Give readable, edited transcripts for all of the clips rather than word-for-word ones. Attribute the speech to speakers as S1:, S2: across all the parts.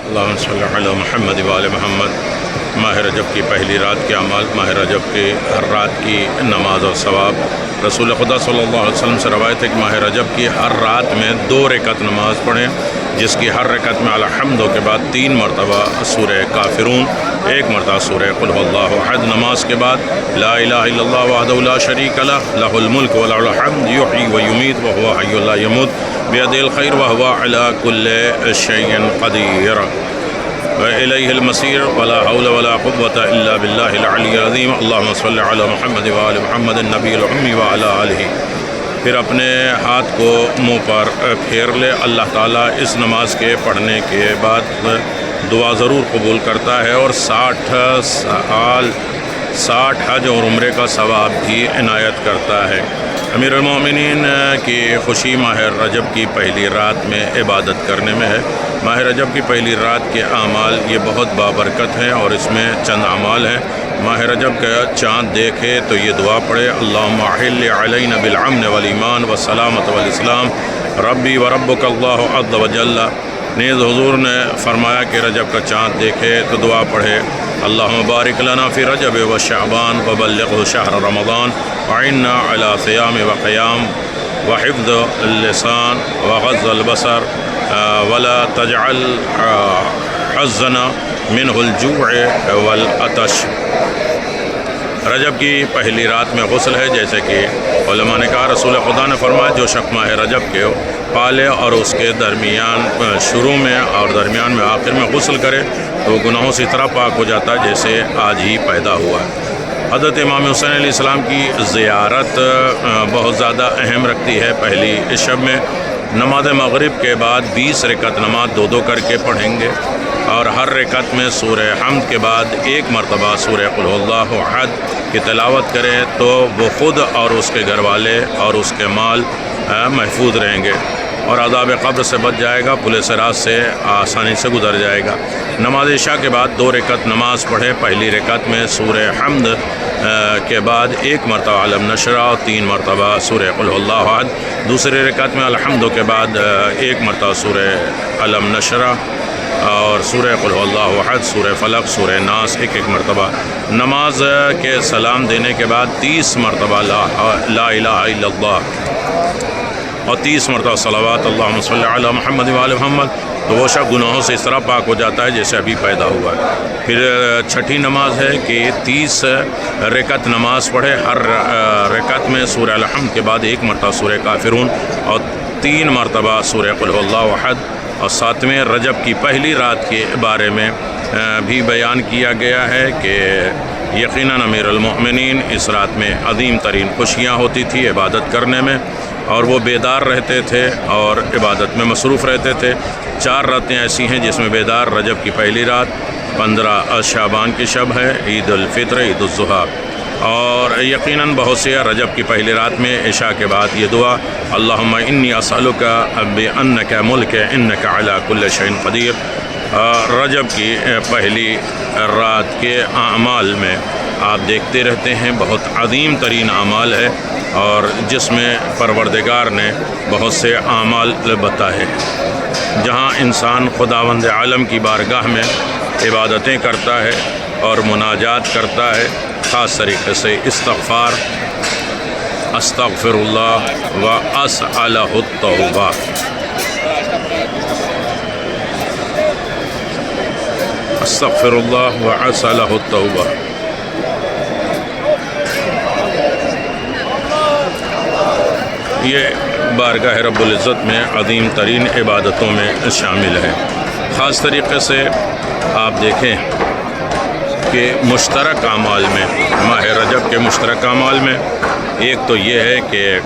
S1: اللہم صلی علی محمد و آل محمد۔ ماہ رجب کی پہلی رات کے اعمال، ماہ رجب کی ہر رات کی نماز اور ثواب۔ رسول خدا صلی اللہ علیہ وسلم سے روایت ہے کہ ماہ رجب کی ہر رات میں 2 رکعت نماز پڑھیں، جس کی ہر رکعت میں الحمد کے بعد 3 مرتبہ سورہ کافرون، 1 مرتبہ سورہ قل هو اللہ احد۔ نماز کے بعد لا الہ الا اللہ وحدہ لا شریک لہ، لہ الملک وله الحمد یحیی و یمیت وهو حی لا یموت بیدہ الخیر وهو علی کل شیء قدیر وإلیہ المصیر ولا حول ولا قوة الا باللہ العلی العظیم۔ اللہم صلی علی محمد وآل محمد النبی الامی وعلی آلہ۔ پھر اپنے ہاتھ کو منہ پر پھیر لے۔ اللہ تعالیٰ اس نماز کے پڑھنے کے بعد دعا ضرور قبول کرتا ہے اور 60 حج اور عمرے کا ثواب بھی عنایت کرتا ہے۔ امیر المومنین کی خوشی ماہ رجب کی پہلی رات میں عبادت کرنے میں ہے۔ ماہ رجب کی پہلی رات کے اعمال یہ بہت بابرکت ہیں اور اس میں چند اعمال ہیں۔ ماہ رجب کا چاند دیکھے تو یہ دعا پڑھے، اللہم احل علینا بالامن والایمان والسلامۃ والاسلام ربی وربک اللہ عز وجل۔ نیز حضور نے فرمایا کہ رجب کا چاند دیکھے تو دعا پڑھے، اللہم بارک لنا فی رجب و شعبان وبلغہ شہر رمضان وعنا علی صیام و قیام وحفظ اللسان وغض البصر ولا تجعل حزنا منہ الجوع والعطش۔ رجب کی پہلی رات میں غسل ہے، جیسے کہ علماء نے کہا، رسول خدا نے فرمایا جو شخص ماہ رجب کے پالے اور اس کے درمیان شروع میں اور درمیان میں آخر میں غسل کرے تو وہ گناہوں سے طرح پاک ہو جاتا ہے جیسے آج ہی پیدا ہوا ہے۔ حضرت امام حسین علیہ السلام کی زیارت بہت زیادہ اہم رکھتی ہے۔ پہلی شب میں نماز مغرب کے بعد 20 رکعت نماز 2 کر کے پڑھیں گے اور ہر رکعت میں سورہ حمد کے بعد 1 مرتبہ سورہ قل هو اللہ احد کی تلاوت کریں تو وہ خود اور اس کے گھر والے اور اس کے مال محفوظ رہیں گے اور عذاب قبر سے بچ جائے گا، پل صراط سے آسانی سے گزر جائے گا۔ نماز عشاء کے بعد 2 رکعت نماز پڑھیں۔ پہلی رکعت میں سورہ حمد کے بعد 1 مرتبہ علم نشرہ اور 3 مرتبہ سورہ قل هو اللہ احد۔ دوسری رکعت میں الحمد کے بعد 1 مرتبہ سورہ علم نشرہ اور سورہ قل هو اللہ احد، سورہ فلق، سورہ ناس 1 مرتبہ۔ نماز کے سلام دینے کے بعد 30 مرتبہ لا الہ الا اللہ اور 30 مرتبہ صلوات اللہم صلی علی محمد و آل محمد، تو وہ شخص گناہوں سے اس طرح پاک ہو جاتا ہے جیسے ابھی پیدا ہوا ہے۔ پھر چھٹی نماز ہے کہ 30 رکعت نماز پڑھے، ہر رکعت میں سورہ الحمد کے بعد 1 مرتبہ سورہ کافرون اور 3 مرتبہ سورہ قل هو اللہ احد۔ اور 7ویں رجب کی پہلی رات کے بارے میں بھی بیان کیا گیا ہے کہ یقیناً امیر المؤمنین اس رات میں عظیم ترین خوشیاں ہوتی تھی عبادت کرنے میں، اور وہ بیدار رہتے تھے اور عبادت میں مصروف رہتے تھے۔ 4 راتیں ایسی ہیں جس میں بیدار، رجب کی پہلی رات، 15 شعبان کی شب ہے، عید الفطر، عید الاضحیٰ، اور یقیناً بہت سے رجب کی پہلی رات میں عشاء کے بعد یہ دعا، اللہم انی اسألک بانک ملک انک علی کل شیء قدیر۔ رجب کی پہلی رات کے اعمال میں آپ دیکھتے رہتے ہیں بہت عظیم ترین اعمال ہے اور جس میں پروردگار نے بہت سے اعمال بتائے، جہاں انسان خداوند عالم کی بارگاہ میں عبادتیں کرتا ہے اور مناجات کرتا ہے، خاص طریقے سے استغفار، استغفر اللہ و اسألہ التوبہ۔ استغفر اللہ و اسألہ التوبہ۔ یہ بارگاہ رب العزت میں عظیم ترین عبادتوں میں شامل ہے۔ خاص طریقے سے آپ دیکھیں کہ مشترک اعمال میں، ماہ رجب کے مشترک اعمال میں ایک تو یہ ہے کہ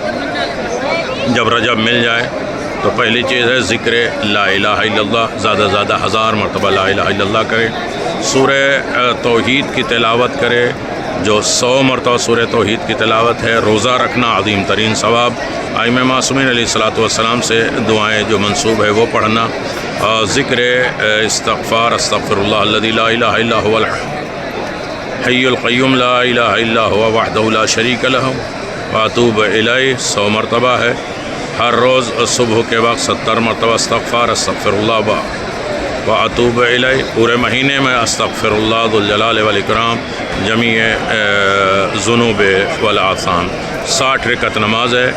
S1: جب رجب مل جائے تو پہلی چیز ہے ذکر لا الہ الا اللہ، زیادہ سے زیادہ 1000 مرتبہ لا الہ الا اللہ کرے، سورہ توحید کی تلاوت کرے جو 100 مرتبہ سورہ توحید کی تلاوت ہے، روزہ رکھنا عظیم ترین ثواب، ائمہ معصومین علیہ الصلوۃ والسلام سے دعائیں جو منسوب ہے وہ پڑھنا، ذکر استغفار، استغفر اللہ الذی لا الہ الا هو الحی القیوم لا الہ الا هو وحدہ لا شریک لہ واتوب الیہ 100 مرتبہ ہے۔ ہر روز صبح کے وقت 70 مرتبہ استغفار، استغفر اللہ و اطوب الیہ، پورے مہینے میں استغفر اللہ ذو الجلال والاکرام جمیع ذنوب والآثام، 60 رکعت نماز ہے۔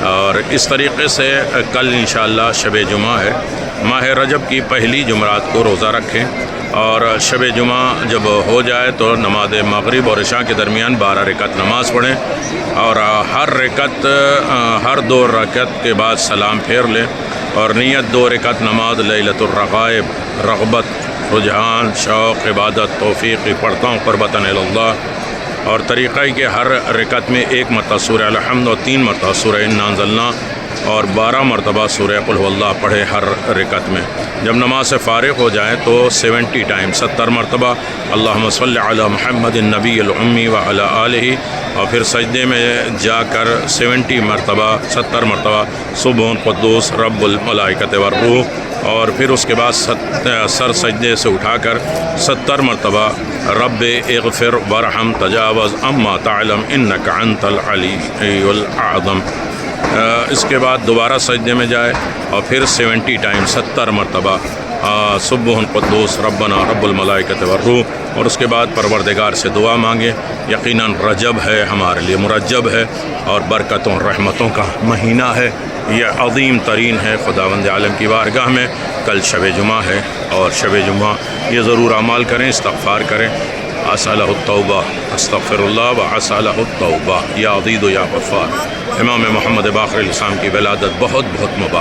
S1: اور اس طریقے سے کل انشاءاللہ شب جمعہ ہے، ماہ رجب کی پہلی جمعرات کو روزہ رکھیں، اور شب جمعہ جب ہو جائے تو نماز مغرب اور عشاء کے درمیان 12 رکعت نماز پڑھیں، اور ہر 2 رکعت کے بعد سلام پھیر لیں، اور نیت 2 رکعت نماز لیلۃ الرغائب، رغبت، رجحان، شوق، عبادت، توفیقی پڑھتا ہوں قربتاً الی اللہ۔ اور طریقہ ہے کہ ہر رکعت میں 1 مرتبہ سورہ الحمد اور 3 مرتبہ سورہ انا انزلنا اور 12 مرتبہ سورہ قل هو اللہ پڑھے ہر رکعت میں۔ جب نماز سے فارغ ہو جائیں تو 70 ٹائم 70 مرتبہ اللہم صلی علی محمد النبی الامی وعلی آلہ، اور پھر سجدے میں جا کر 70 مرتبہ 70 مرتبہ سبحان قدوس رب الملائکۃ والروح، اور پھر اس کے بعد سر سجدے سے اٹھا کر 70 مرتبہ رب اغفر ورحم تجاوز اما تعلم انک انت العلی الاعظم۔ اس کے بعد دوبارہ سجدے میں جائے اور پھر 70 ٹائم 70 مرتبہ سبحان قدوس ربنا رب الملائکۃ والروح، اور اس کے بعد پروردگار سے دعا مانگے۔ یقیناً رجب ہے ہمارے لیے مرجب ہے اور برکتوں رحمتوں کا مہینہ ہے، یہ عظیم ترین ہے خداوند عالم کی بارگاہ میں۔ کل شب جمعہ ہے، اور شب جمعہ یہ ضرور اعمال کریں، استغفار کریں، اسألہ التوبہ، استغفر اللہ و اسألہ التوبہ، یا عزیز و یا غفار۔ امام محمد باقر علیہ السلام کی ولادت بہت بہت مبارک۔